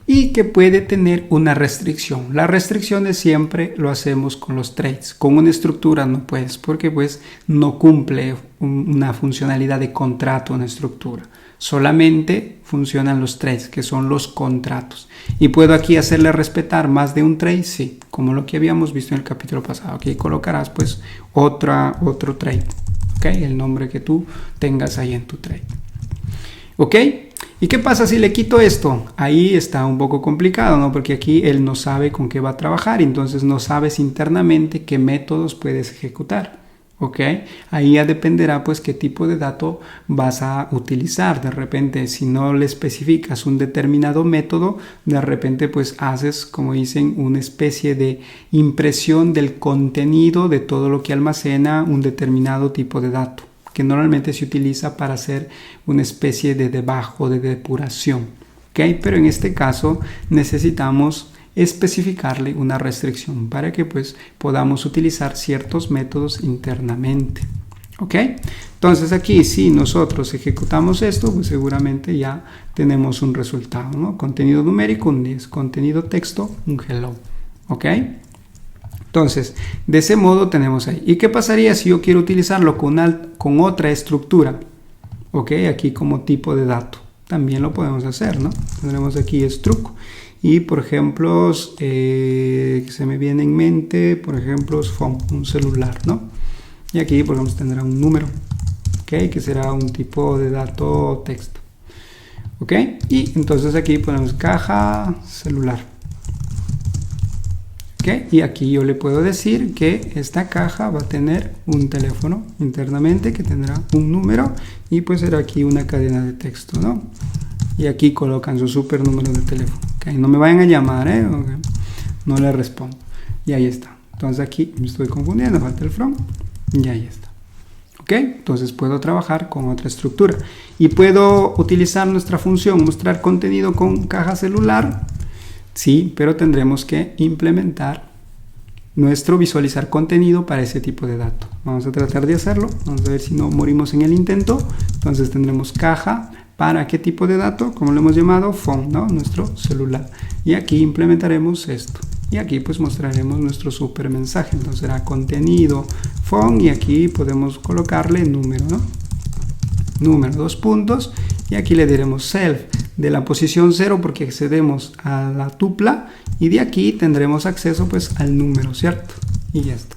Y que puede tener una restricción. Las restricciones siempre lo hacemos con los trades. Con una estructura no puedes, porque pues no cumple una funcionalidad de contrato en estructura. Solamente funcionan los trades, que son los contratos. ¿Y puedo aquí hacerle respetar más de un trade? Sí, como lo que habíamos visto en el capítulo pasado. Aquí colocarás pues otro trade, ¿ok? El nombre que tú tengas ahí en tu trade. ¿Ok? ¿Y qué pasa si le quito esto? Ahí está un poco complicado, ¿no? Porque aquí él no sabe con qué va a trabajar, entonces no sabes internamente qué métodos puedes ejecutar. ¿Ok? Ahí ya dependerá pues qué tipo de dato vas a utilizar. De repente, si no le especificas un determinado método, de repente pues haces, como dicen, una especie de impresión del contenido de todo lo que almacena un determinado tipo de dato, que normalmente se utiliza para hacer una especie de debug o de depuración. ¿Ok? Pero en este caso necesitamos especificarle una restricción para que pues podamos utilizar ciertos métodos internamente. ¿Ok? Entonces aquí si nosotros ejecutamos esto, pues seguramente ya tenemos un resultado, ¿no? Contenido numérico, un 10, contenido texto, un hello. ¿Ok? Entonces, de ese modo tenemos ahí. ¿Y qué pasaría si yo quiero utilizarlo con otra estructura? ¿Ok? Aquí como tipo de dato. También lo podemos hacer, ¿no? Tendremos aquí struct. Y por ejemplo, que se me viene en mente, por ejemplo, phone, un celular, ¿no? Y aquí, por ejemplo, tendrá un número, ¿ok? Que será un tipo de dato texto, ¿ok? Y entonces aquí ponemos caja celular, ¿ok? Y aquí yo le puedo decir que esta caja va a tener un teléfono internamente que tendrá un número y pues será aquí una cadena de texto, ¿no? Y aquí colocan su super número de teléfono. ¿Okay? No me vayan a llamar, ¿eh? Okay. No le respondo. Y ahí está. Entonces aquí me estoy confundiendo, falta el from. Y ahí está. ¿Ok? Entonces puedo trabajar con otra estructura. Y puedo utilizar nuestra función, mostrar contenido con caja celular. Sí, pero tendremos que implementar nuestro visualizar contenido para ese tipo de dato. Vamos a tratar de hacerlo. Vamos a ver si no morimos en el intento. Entonces tendremos caja. ¿Para qué tipo de dato? Como lo hemos llamado, phone, ¿no? Nuestro celular. Y aquí implementaremos esto. Y aquí pues mostraremos nuestro super mensaje. Entonces será contenido, phone y aquí podemos colocarle número, ¿no? número, dos puntos, y aquí le diremos self de la posición 0 porque accedemos a la tupla, y de aquí tendremos acceso pues al número, ¿cierto? Y ya está.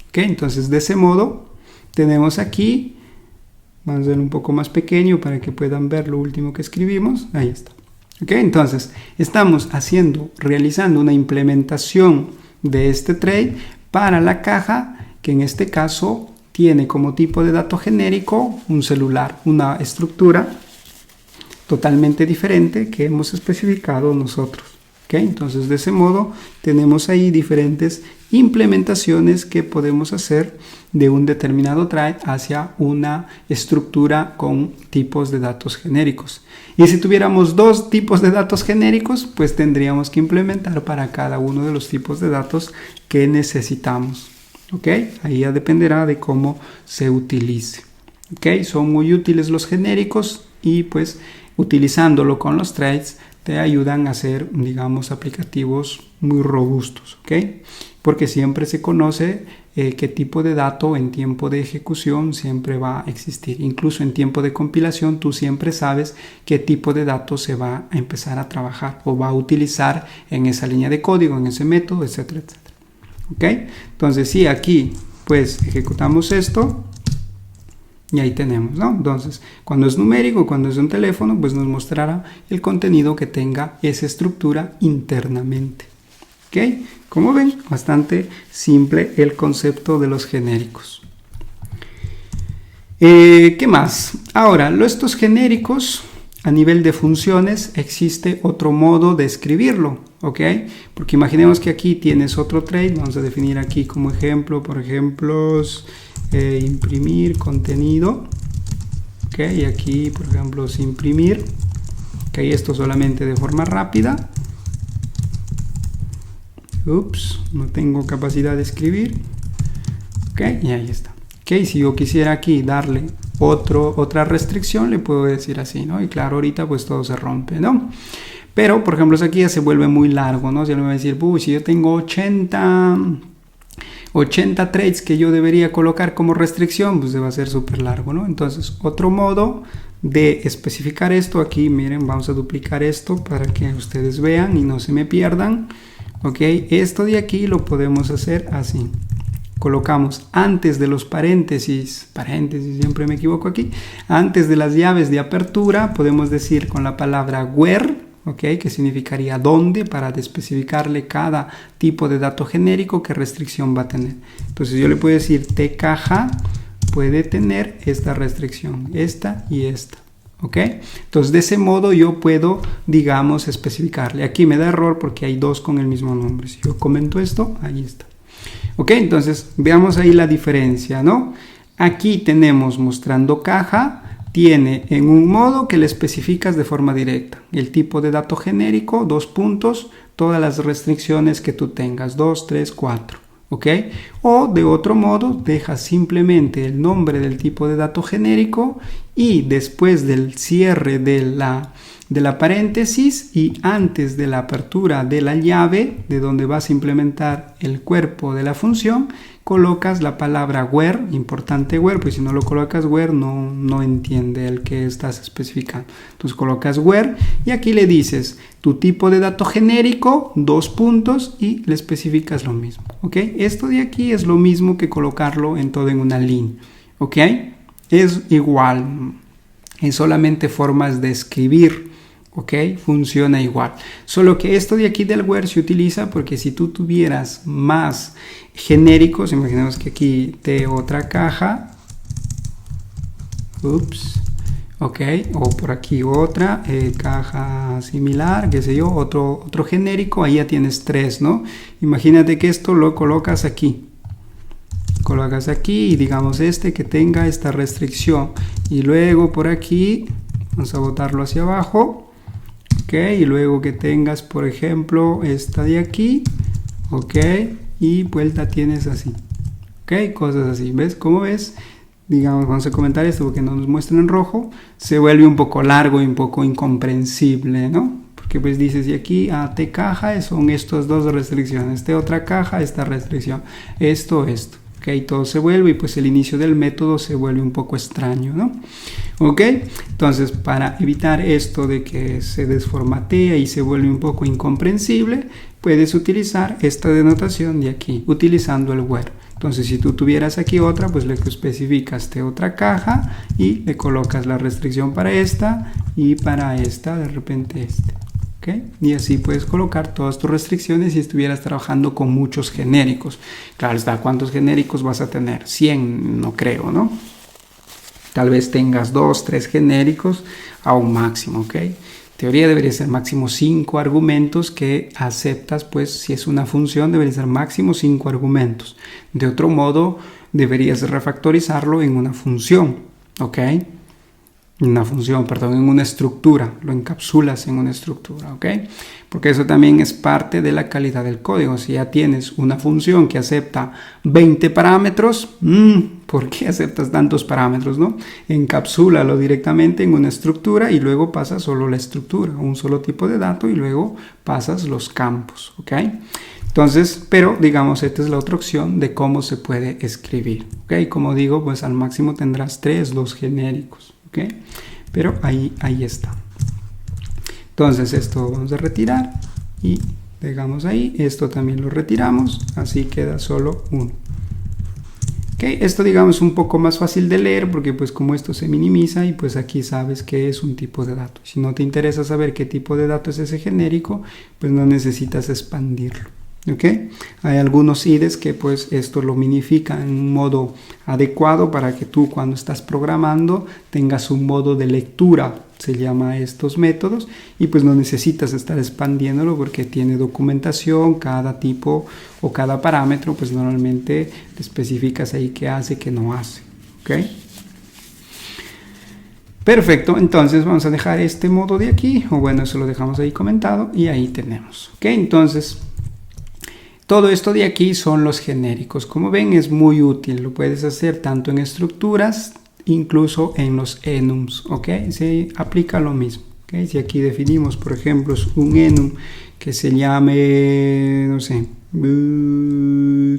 Ok, entonces de ese modo tenemos aquí, vamos a hacer un poco más pequeño para que puedan ver lo último que escribimos, ahí está. Ok, entonces estamos realizando una implementación de este trade para la caja, que en este caso tiene como tipo de dato genérico un celular, una estructura totalmente diferente que hemos especificado nosotros. ¿Okay? Entonces de ese modo tenemos ahí diferentes implementaciones que podemos hacer de un determinado trade hacia una estructura con tipos de datos genéricos. Y si tuviéramos dos tipos de datos genéricos, pues tendríamos que implementar para cada uno de los tipos de datos que necesitamos. ¿Ok? Ahí ya dependerá de cómo se utilice. ¿Ok? Son muy útiles los genéricos y pues utilizándolo con los trades te ayudan a hacer, digamos, aplicativos muy robustos, ¿ok? Porque siempre se conoce qué tipo de dato en tiempo de ejecución siempre va a existir. Incluso en tiempo de compilación tú siempre sabes qué tipo de dato se va a empezar a trabajar o va a utilizar en esa línea de código, en ese método, etcétera, etcétera. ¿Ok? Entonces, sí, aquí pues ejecutamos esto. Y ahí tenemos, ¿no? Entonces, cuando es numérico, cuando es un teléfono, pues nos mostrará el contenido que tenga esa estructura internamente. ¿Ok? Como ven, bastante simple el concepto de los genéricos. ¿Qué más? Ahora, estos genéricos, a nivel de funciones, existe otro modo de escribirlo, ¿ok? Porque imaginemos que aquí tienes otro trade, vamos a definir aquí como ejemplo, por ejemplo, imprimir contenido, ok, y aquí por ejemplo imprimir, ok, esto solamente de forma rápida. Ups, no tengo capacidad de escribir, ok, y ahí está. Ok, si yo quisiera aquí darle otra restricción, le puedo decir así, ¿no? Y claro, ahorita pues todo se rompe, ¿no? Pero por ejemplo aquí ya se vuelve muy largo, ¿no? Si me va a decir, si yo tengo 80 trades que yo debería colocar como restricción, pues va a ser súper largo, ¿no? Entonces, otro modo de especificar esto, aquí miren, vamos a duplicar esto para que ustedes vean y no se me pierdan, ¿ok? Esto de aquí lo podemos hacer así. Colocamos antes de los paréntesis, siempre me equivoco aquí, antes de las llaves de apertura, podemos decir con la palabra where, ¿ok? Que significaría dónde, para especificarle cada tipo de dato genérico qué restricción va a tener. Entonces yo le puedo decir tcaja puede tener esta restricción, esta y esta, ¿ok? Entonces de ese modo yo puedo, digamos, especificarle. Aquí me da error porque hay dos con el mismo nombre. Si yo comento esto, ahí está. ¿Ok? Entonces veamos ahí la diferencia, ¿no? Aquí tenemos mostrando caja. Tiene en un modo que le especificas de forma directa el tipo de dato genérico, dos puntos, todas las restricciones que tú tengas, 2, 3, 4, ¿ok? O de otro modo dejas simplemente el nombre del tipo de dato genérico y después del cierre de la paréntesis y antes de la apertura de la llave de donde vas a implementar el cuerpo de la función, colocas la palabra where, importante where, pues si no lo colocas where no entiende el que estás especificando. Entonces colocas where y aquí le dices tu tipo de dato genérico, dos puntos y le especificas lo mismo, ¿ok? Esto de aquí es lo mismo que colocarlo en todo en una línea, ¿ok? Es igual, es solamente formas de escribir, ¿ok? Funciona igual. Solo que esto de aquí del where se utiliza porque si tú tuvieras más genéricos, imaginemos que aquí te otra caja, ups, ok, o por aquí otra caja similar, qué sé yo, otro genérico, ahí ya tienes tres, ¿no? Imagínate que esto lo colocas aquí y digamos que tenga esta restricción y luego por aquí vamos a botarlo hacia abajo, ok, y luego que tengas por ejemplo esta de aquí, ok, y vuelta tienes así, ok, cosas así, ¿ves? Como ves, digamos, vamos a comentar esto porque no nos muestran en rojo, se vuelve un poco largo y un poco incomprensible, ¿no? Porque pues dices, y aquí a T caja son estas dos restricciones, T otra caja, esta restricción, esto, ¿ok? Todo se vuelve y pues el inicio del método se vuelve un poco extraño, ¿no? ¿Ok? Entonces, para evitar esto de que se desformatea y se vuelve un poco incomprensible, puedes utilizar esta denotación de aquí, utilizando el where. Entonces, si tú tuvieras aquí otra, pues le especificas de otra caja y le colocas la restricción para esta y para esta, de repente este. ¿Okay? Y así puedes colocar todas tus restricciones si estuvieras trabajando con muchos genéricos. Claro está, ¿cuántos genéricos vas a tener? 100, no creo, ¿no? Tal vez tengas 2, 3 genéricos a un máximo, ¿ok? En teoría debería ser máximo 5 argumentos que aceptas, pues si es una función debería ser máximo 5 argumentos. De otro modo, deberías refactorizarlo en una función, ¿ok? En una estructura, lo encapsulas en una estructura, ¿ok? Porque eso también es parte de la calidad del código. Si ya tienes una función que acepta 20 parámetros, ¿por qué aceptas tantos parámetros, no? Encapsúlalo directamente en una estructura y luego pasas solo la estructura, un solo tipo de dato y luego pasas los campos, ¿ok? Entonces, pero digamos, esta es la otra opción de cómo se puede escribir, ¿ok? Como digo, pues al máximo tendrás 3, 2 genéricos. ¿Okay? Pero ahí está. Entonces esto vamos a retirar y dejamos ahí. Esto también lo retiramos, así queda solo uno. ¿Okay? Esto digamos es un poco más fácil de leer porque pues como esto se minimiza y pues aquí sabes que es un tipo de dato. Si no te interesa saber qué tipo de dato es ese genérico, pues no necesitas expandirlo. ¿Okay? Hay algunos IDEs que pues esto lo minifica en un modo adecuado para que tú cuando estás programando tengas un modo de lectura, se llama estos métodos, y pues no necesitas estar expandiéndolo porque tiene documentación, cada tipo o cada parámetro pues normalmente te especificas ahí qué hace, qué no hace. ¿Okay? Perfecto, entonces vamos a dejar este modo de aquí, o bueno, eso lo dejamos ahí comentado y ahí tenemos. ¿Okay? Entonces todo esto de aquí son los genéricos. Como ven, es muy útil. Lo puedes hacer tanto en estructuras, incluso en los enums. ¿Ok? Se aplica lo mismo. ¿Okay? Si aquí definimos, por ejemplo, un enum que se llame, no sé,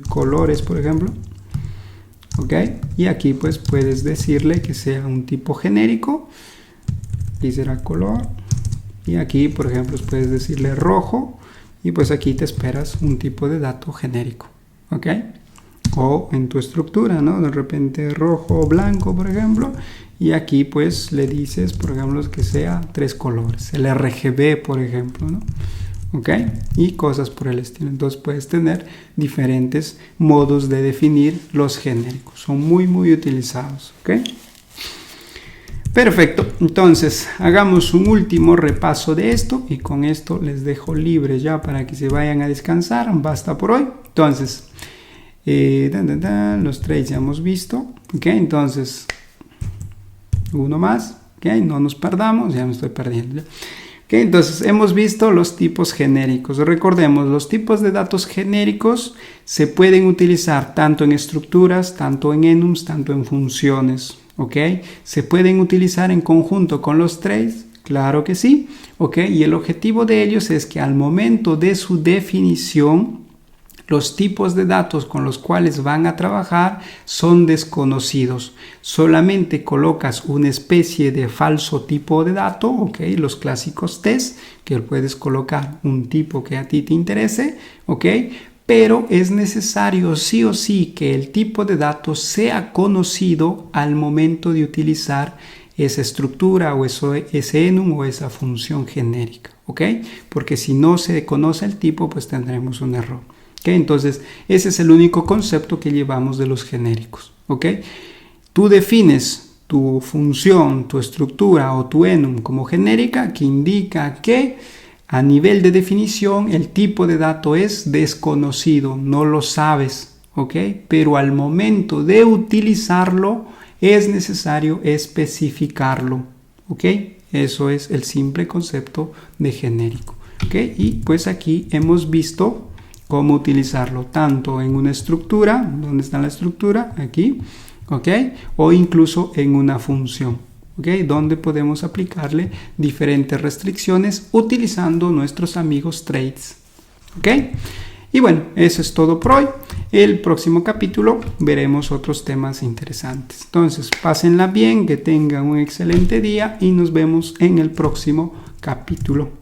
colores, por ejemplo. ¿Ok? Y aquí pues puedes decirle que sea un tipo genérico. Y será color. Y aquí, por ejemplo, puedes decirle rojo. Y pues aquí te esperas un tipo de dato genérico, ¿ok? O en tu estructura, ¿no? De repente rojo o blanco, por ejemplo. Y aquí pues le dices, por ejemplo, que sea 3 colores. El RGB, por ejemplo, ¿no? ¿Ok? Y cosas por el estilo. Entonces puedes tener diferentes modos de definir los genéricos. Son muy, muy utilizados, ¿ok? Perfecto, entonces hagamos un último repaso de esto y con esto les dejo libres ya para que se vayan a descansar, basta por hoy. Entonces, los traits ya hemos visto, ¿ok? Entonces, uno más, ¿ok? No nos perdamos, ya me estoy perdiendo. ¿Ok? Entonces, hemos visto los tipos genéricos. Recordemos, los tipos de datos genéricos se pueden utilizar tanto en estructuras, tanto en enums, tanto en funciones. ¿Ok? ¿Se pueden utilizar en conjunto con los traits? Claro que sí. ¿Ok? Y el objetivo de ellos es que al momento de su definición, los tipos de datos con los cuales van a trabajar son desconocidos. Solamente colocas una especie de falso tipo de dato, ¿ok? Los clásicos test, que puedes colocar un tipo que a ti te interese, ¿ok? Pero es necesario sí o sí que el tipo de datos sea conocido al momento de utilizar esa estructura o ese enum o esa función genérica, ¿ok? Porque si no se conoce el tipo, pues tendremos un error, ¿ok? Entonces, ese es el único concepto que llevamos de los genéricos, ¿ok? Tú defines tu función, tu estructura o tu enum como genérica, que indica que a nivel de definición, el tipo de dato es desconocido, no lo sabes, ¿ok? Pero al momento de utilizarlo, es necesario especificarlo, ¿ok? Eso es el simple concepto de genérico, ¿ok? Y pues aquí hemos visto cómo utilizarlo tanto en una estructura, ¿dónde está la estructura? Aquí, ¿ok? O incluso en una función. ¿Okay? Donde podemos aplicarle diferentes restricciones utilizando nuestros amigos traits. ¿Okay? Y bueno, eso es todo por hoy. el próximo capítulo veremos otros temas interesantes. Entonces, pásenla bien, que tengan un excelente día y nos vemos en el próximo capítulo.